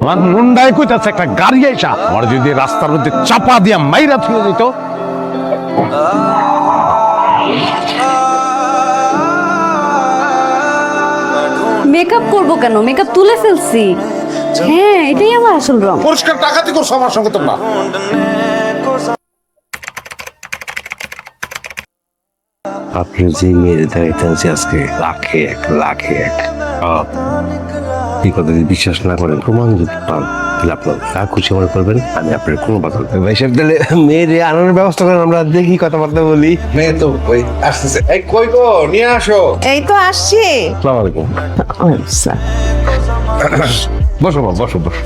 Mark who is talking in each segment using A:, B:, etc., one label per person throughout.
A: আমার মুন্ডায় কইতাছে একটা গাড়ি আইসা আমার যদি রাস্তার মধ্যে চাপা দিয়া মাইরা থুয়ে দিত।
B: মেকআপ করব কেন? মেকআপ তুলে ফেলছি। হ্যাঁ, এটাই আমার আসল রং।
A: পরিষ্কার টাকাতে করছো আমার সঙ্গে তোমরা।
C: আপনি যে মেয়েদের দাঁড়িয়ে আজকে লাখে এক এই কথা যদি বিশ্বাস না করেন, প্রমাণ যদি পান, তাহলে আপনার যা খুশি মনে করবেন, আমি আপনার কোনো বাধা দেবো। ভাই সাহেব, তাহলে মেয়েরে আনানোর ব্যবস্থা করেন, আমরা দেখি কথাবার্তা বলি।
A: মেয়ে তো ওই আসতেছে। এই কই গো, নিয়ে আসো।
D: এই তো আসছি।
A: আসসালামু আলাইকুম। বসো মা, বসো বসো।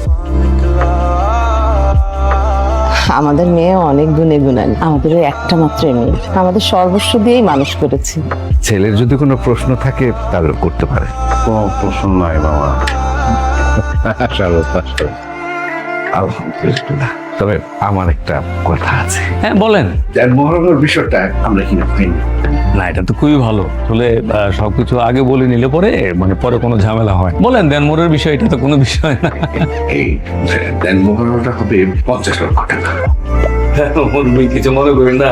D: আমাদের মেয়ে অনেক গুণে গুণান, আমাদের একটা মাত্র মেয়ে, আমাদের সর্বস্ব দিয়েই মানুষ করেছি।
C: ছেলের যদি কোনো প্রশ্ন থাকে তাহলে করতে পারে।
A: কোনো প্রশ্ন নাই বাবা।
C: আলহামদুলিল্লাহ। তবে আমার একটা কথা আছে।
E: হ্যাঁ বলেন।
C: মহরমের বিষয়টা আমরা কিনা পাইনি।
E: না, এটা তো খুবই ভালো। আসলে সবকিছু আগে বলে নিলে পরে পরে কোনো ঝামেলা হয়। বলেন, দেনমোহরের বিষয়, এটা তো কোনো বিষয় না।
C: এই মহরমটা হবে 50 লক্ষ টাকা।
E: কিছু মনে করি না,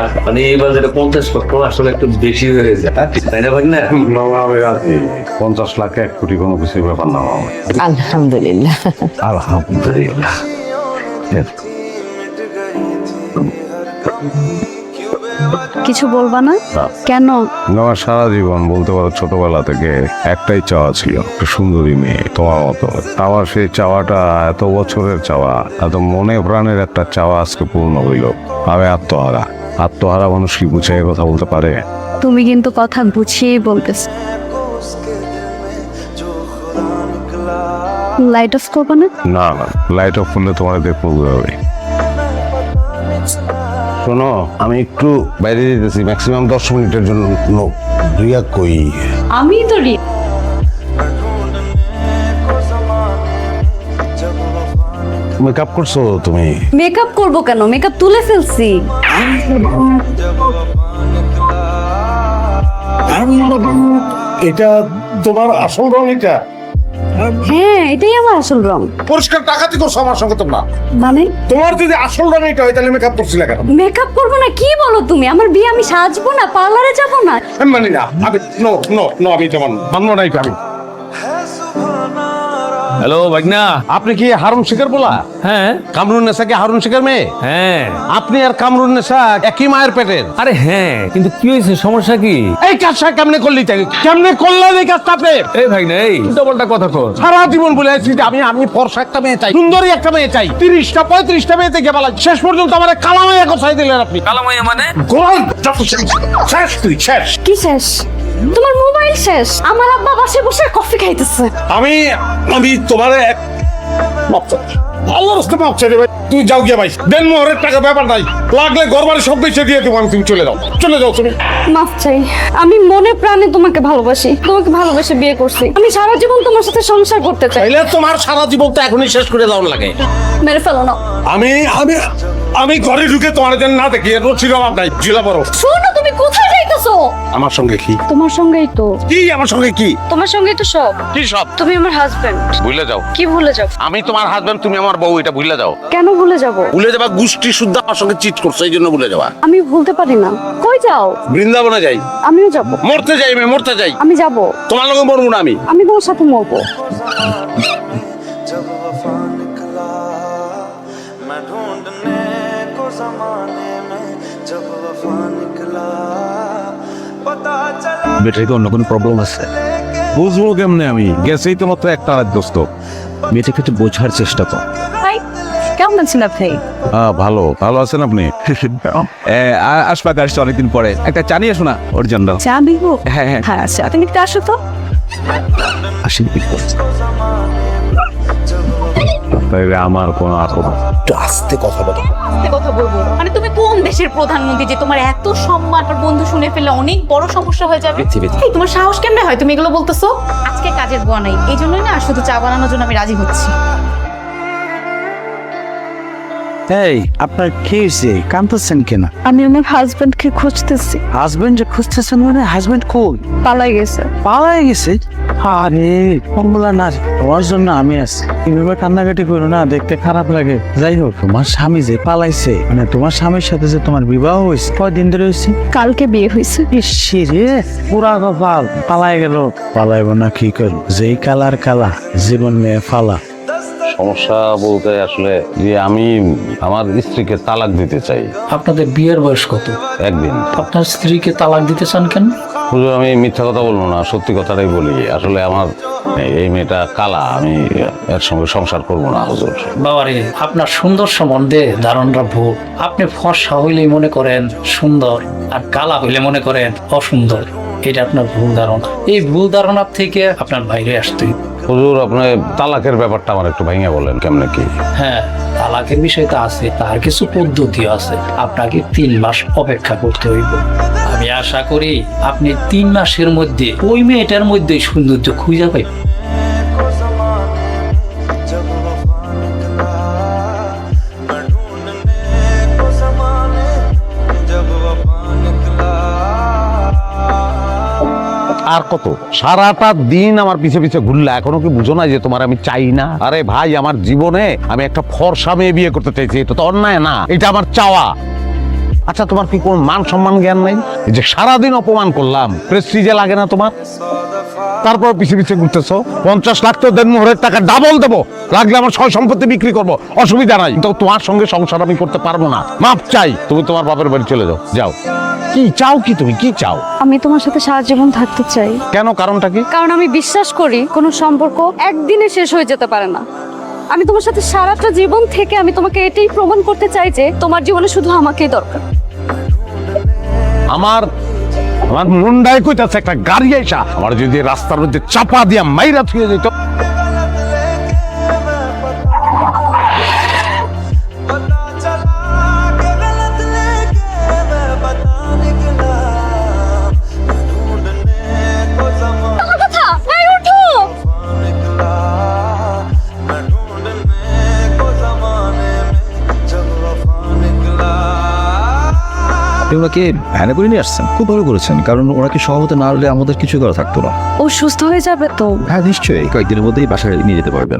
E: এই বাজারে 50 লক্ষ আসলে একটু বেশি হয়ে যায়, তাই না ভাই? না
A: বাবা, আমি রাজি। 50 লাখ 1 কোটি কোনো কিছুর ব্যাপার না বাবা।
D: আলহামদুলিল্লাহ।
C: আলহামদুলিল্লাহ।
B: কিছু বলবা না কেন?
A: আমার সারা জীবন বলতে পারো ছোটবেলা থেকে একটাই চাওয়া ছিল, একটা সুন্দরী মেয়ে তোমার মতো। আমার সেই চাওয়াটা, এত বছরের চাওয়া, এত মনে প্রাণের একটা চাওয়া আজকে পূর্ণ হইল। আমি আত্মহারা মানুষ কি বুঝাই কথা বলতে পারে?
B: তুমি কিন্তু কথা গুছিয়েই বলতেছ। লাইট অফ করবা না?
A: না না, লাইট অফ করলে তোমার দেখবো হবে। শোনো, আমি একটু বাইরে যেতেছি, ম্যাক্সিমাম 10 মিনিটের জন্য। রিয়া কই?
B: আমি তো
A: মেকআপ করছো তুমি?
B: মেকআপ করব কেন? মেকআপ তুলে ফেলছি।
A: এটা তোমার আসল রং? এটা
B: হ্যাঁ, এটাই আমার আসল রং।
A: পরিষ্কার টাকাতে করছো আমার সঙ্গে তোমরা।
B: মানে
A: তোমার যদি আসল রং এটা হয় তাহলে মেকআপ করছিলে কেন?
B: মেকআপ করবো না? কি বলো তুমি? আমার বিয়ে, আমি সাজবো না? পার্লারে যাবো না?
A: আমি মানি না। আমি নো নো নো, আমি তেমন মানবো না এটা। আমি
E: হ্যালো ভাগনা।
A: আপনি কি হারুন শেখের বলা?
E: হ্যাঁ
A: কামরুন নেসা কি হারুন শেখের মেয়ে?
E: হ্যাঁ।
A: আপনি আর কামরুন নেসা একই মায়ের পেটের।
E: আরে হ্যাঁ, কিন্তু কি হয়েছে? সমস্যা কি?
A: এই কাজটা কেমনে করলি? কেমনে করলেন এই কাজটা আপনি?
E: এই ভাগনা, এই উল্টাপাল্টা কথা কর।
A: সারা জীবন বলে আসছি যে আমি ফর্সা একটা মেয়ে চাই, সুন্দরী একটা মেয়ে চাই। 30টা 35টা মেয়ে থেকে বলা, শেষ পর্যন্ত আমার কালামাইয়া কথাই দিলেন আপনি।
E: কালামাইয়া মানে?
A: গোলাম যত শেষ তুই শেষ।
B: কি শেষ? তোমার মোবাইল শেষ। আমার আব্বা বাসে বসে কফি খাইতেছে।
A: আমি তোমার আল্লাহ রাস্তা মাপ ছেড়ে ভাই, তুই যাও গিয়া ভাই। দেন মোহরের টাকা ব্যাপার নাই, লাগলে ঘর বাড়ি সব বেঁচে দিয়ে দেবো আমি। তুমি চলে যাও তুমি।
B: মাফ চাই। আমি মনে প্রাণে তোমাকে ভালোবাসি, তোমাকে ভালোবেসে বিয়ে করছি। আমি সারা জীবন তোমার সাথে সংসার করতে চাই।
A: তাইলে তোমার সারা জীবন তো এখনই শেষ করে দাও লাগে।
B: মেরে ফেলো না।
A: আমি আমি আমি ঘরে ঢুকে তোমার জন্য না দেখি রুচির অভাব নাই। জিলা বড়
B: শোনো, তুমি কোথায় যাইতেছো?
A: আমার সঙ্গে কি?
B: তোমার সঙ্গেই তো।
A: কি আমার সঙ্গে কি?
B: তোমার সঙ্গেই তো সব।
A: কি সব?
B: তুমি আমার হাজবেন্ড।
A: ভুলে যাও।
B: কি ভুলে যাব?
A: আমি তোমার হাজবেন্ড, তুমি আমার বউ, এটা ভুলে যাও।
B: কেন ভুলে যাব?
A: ভুলে যাবা? গোষ্ঠী শুদ্ধ আমার সঙ্গে চিট করছো, এই জন্য ভুলে যাওয়া।
B: আমি ভুলতে পারি না। কই যাও?
A: বৃন্দাবনে যাই।
B: আমিও যাব।
A: মরতে যাই, আমি মরতে যাই।
B: আমি যাব।
A: তোমার লগে মরবো না আমি।
B: আমি তোমার সাথে মরবো।
E: বেটারি অন্য কোনো প্রবলেম আছে?
A: বুঝবো কেমনে? আমি গেছেই তো মাত্র একটা রাত দোস্ত।
E: মেয়েটাকে একটু বোঝার চেষ্টা কর।
B: ভাই, কেমন আছেন আপনি?
A: ভালো ভালো আছেন আপনি?
E: আসবাক আসছে অনেকদিন পরে, একটা চা নিয়ে আসো না ওর জন্য।
B: চা দিব?
E: হ্যাঁ হ্যাঁ
B: হ্যাঁ, আচ্ছা, আপনি একটু আসো তো।
E: আসি।
A: তাইলে আমার কোনো আস্তে কথা বলো।
F: আস্তে কথা বলবো মানে? তুমি কোন দেশের প্রধানমন্ত্রী যে তোমার এত সম্মান? আর বন্ধু শুনে ফেললে অনেক বড় সমস্যা হয়ে যাবে। এই তোমার সাহস কেমনে হয় তুমি এগুলো বলতেছো? আজকে কাজের বুয়া নাই, এই জন্যই না শুধু চা বানানোর জন্য আমি রাজি হচ্ছি।
G: এই আপনার কি হয়েছে, কাঁদতেছেন কেন?
B: আমি আমার হাজবেন্ডকে খুঁজতেছি।
G: হাজবেন্ড যে খুঁজতেছেন মানে হাজবেন্ড কই?
B: পালাই গেছে।
G: পালাই গেছে? আরে কমলা না, তোমার জন্য আমি আছি। এভাবে কান্নাকাটি করো না, দেখতে খারাপ লাগে। যাই হোক, তোমার স্বামী যে পালাইছে, মানে তোমার স্বামীর সাথে যে তোমার বিবাহ হয়েছে, কয়দিন ধরে হয়েছে?
B: কালকে বিয়ে হয়েছে।
G: ইসি রে, পুরা কপাল, পালাই গেল। পালাইব না কি করব, যেই কালার কালা, জীবন নিয়ে ফালা।
A: সমস্যা বলতে আসলে যে আমি আমার স্ত্রীকে তালাক দিতে চাই।
H: আপনাদের বিয়ের বয়স কত?
A: একদিন।
H: আপনার স্ত্রীকে তালাক দিতে চান কেন?
A: হুজুর, আমি মিথ্যা কথা বলবো না, সত্যি কথাটাই বলি। আসলে আমার এই মেয়েটা কালা, আমি এর সঙ্গে সংসার করব না হুজুর।
H: বাবারে, আপনার সুন্দর সম্বন্ধে ধারণা ভুল। আপনি ফর্সা হইলেই মনে করেন সুন্দর, আর কালা হইলে মনে করেন অসুন্দর। এটা আপনার ভুল ধারণা। এই ভুল ধারণার থেকে আপনার বাইরে আসতে হবে।
A: হুজুর, আপনি তালাকের ব্যাপারটা আমার একটু ভেঙে বলেন, কেমনে কি?
H: হ্যাঁ, তালাকের বিষয়টা আছে, তার কিছু পদ্ধতিও আছে। আপনাকে 3 মাস অপেক্ষা করতে হইব। আমি আশা করি আপনি 3 মাসের মধ্যে ওই মেয়েটার মধ্যে সৌন্দর্য খুঁজে পাইবেন।
A: আর কত সারাটা দিন আমার পিছে পিছে ঘুরলে এখনো কি বুঝো না যে তোমার আমি চাই না? আরে ভাই, আমার জীবনে আমি একটা ফর্সা মেয়ে বিয়ে করতে চাইছি, এটা তো অন্যায় না, এটা আমার চাওয়া। আচ্ছা, তোমার কি কোনো মান সম্মান জ্ঞান নাই? এই যে সারাদিন অপমান করলাম, প্রেস্টিজে লাগে না তোমার? তারপর পিছে পিছে ঘুরতেছো। 50 লাখ তো দেনমোহরের টাকা ডাবল দেবো, লাগলে আমার সয় সম্পত্তি বিক্রি করবো, অসুবিধা নাই। তো তোমার সঙ্গে সংসার আমি করতে পারবো না, মাপ চাই। তুমি তোমার বাপের বাড়ি চলে যাও, যাও। কি চাও, কি তুমি কি চাও?
B: আমি তোমার সাথে সারা জীবন থাকতে চাই।
A: কেন, কারণটা কি?
B: কারণ আমি বিশ্বাস করি কোনো সম্পর্ক একদিনে শেষ হয়ে যেতে পারে না। আমি তোমার সাথে সারাটা জীবন থেকে আমি তোমাকে এটাই প্রমাণ করতে চাই যে তোমার জীবনে শুধু আমাকেই দরকার।
A: আমার মুন্ডায় কইতাছে একটা গাড়ি আইসা আমার যদি রাস্তার মধ্যে চাপা দিয়া মাইরা থুয়ে যেত।
I: ওনাকে ভ্যানে করে নিয়ে আসছেন, খুব ভালো করেছেন, কারণ ওনাকে সহমতে না হলে আমাদের কিছু করা থাকতো না।
B: ও সুস্থ হয়ে যাবে তো?
I: হ্যাঁ নিশ্চয়ই, কয়েকদিনের মধ্যেই বাসায় নিয়ে যেতে পারবেন।